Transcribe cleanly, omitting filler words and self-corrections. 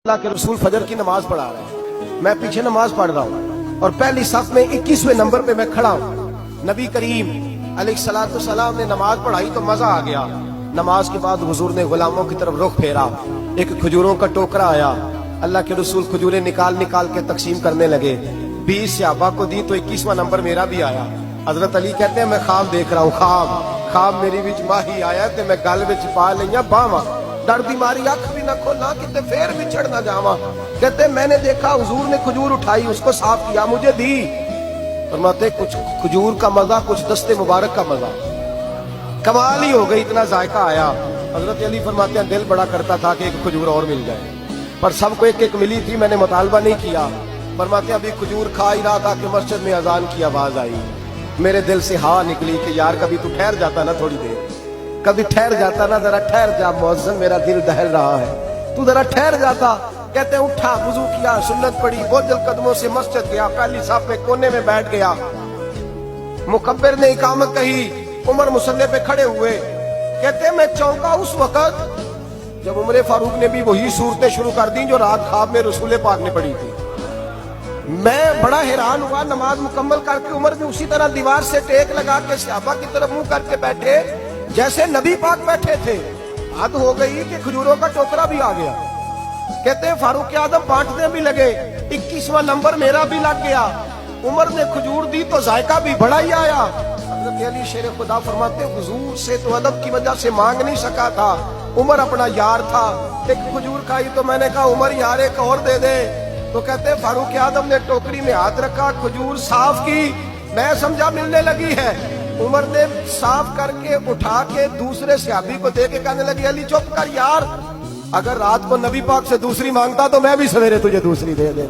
اللہ کے رسول فجر کی نماز پڑھا رہے ہیں، میں پیچھے نماز پڑھ رہا ہوں اور پہلی صف میں 21ویں نمبر پہ میں کھڑا ہوں۔ نبی کریم علیہ السلام نے نماز پڑھائی تو مزہ آ گیا۔ نماز کے بعد حضور نے غلاموں کی طرف رخ پھیرا، ایک کھجوروں کا ٹوکرا آیا، اللہ کے رسول کھجوریں نکال نکال کے تقسیم کرنے لگے۔ 20 صحابہ کو دی تو 21واں نمبر میرا بھی آیا۔ حضرت علی کہتے ہیں میں خواب دیکھ رہا ہوں، خواب میری وچ ماہی آیا تے میں گل وچ پا لئیاں باواں، ڈر دی ماری اکھ بھی نہ کھولا کتے پھر بچھڑ نہ جاواں۔ کہتے میں نے دیکھا حضور نے کھجور اٹھائی، اس کو صاف کیا، مجھے دی۔ فرماتے کچھ کھجور کا مزہ، کچھ دست مبارک کا مزہ، کمال ہی ہو گئی، اتنا ذائقہ آیا۔ حضرت علی فرماتے ہیں دل بڑا کرتا تھا کہ ایک کھجور اور مل جائے، پر سب کو ایک ایک ملی تھی، میں نے مطالبہ نہیں کیا۔ فرماتے ہیں ابھی کھجور کھا ہی رہا تھا کہ مسجد میں اذان کی آواز آئی۔ میرے دل سے ہوا نکلی کہ یار کبھی تو ٹھہر جاتا نا، تھوڑی دیر کبھی ٹھہر جاتا نا، ذرا ٹھہر جا مؤذن، میرا دل دہل رہا ہے، تو ذرا ٹھہر جاتا۔ کہتے ہیں اٹھا، وضو کیا، سنت پڑھی، بوجھل قدموں سے مسجد گیا، پہلی صف میں کونے میں بیٹھ گیا۔ مکبر نے اقامت کہی، عمر مصلی پہ کھڑے ہوئے۔ کہتے ہیں میں چونکا اس وقت جب عمر فاروق نے بھی وہی صورتیں شروع کر دی جو رات خواب میں رسول پاک نے پڑھی تھی۔ میں بڑا حیران ہوا، نماز مکمل کر کے عمر بھی اسی طرح دیوار سے ٹیک لگا کے صحابہ کی طرف منہ کر کے بیٹھے جیسے نبی پاک بیٹھے تھے۔ حد ہو گئی کہ کھجوروں کا ٹوکرا بھی آ گیا۔ کہتے ہیں فاروق اعظم بانٹنے بھی لگے، 21واں نمبر میرا بھی لگ گیا۔ عمر نے کھجور دی تو ذائقہ بھی بڑا ہی آیا۔ حضرت علی شیر خدا فرماتے ہیں حضور سے تو ادب کی وجہ سے مانگ نہیں سکا تھا، عمر اپنا یار تھا۔ ایک کھجور کھائی تو میں نے کہا عمر یار ایک اور دے دے، تو کہتے ہیں فاروق اعظم نے ٹوکری میں ہاتھ رکھا، کھجور صاف کی، میں سمجھا ملنے لگی ہے۔ عمر نے صاف کر کے اٹھا کے دوسرے صحابی کو دے کے کہنے لگی علی چپ کر یار، اگر رات کو نبی پاک سے دوسری مانگتا تو میں بھی سویرے تجھے دوسری دے دے۔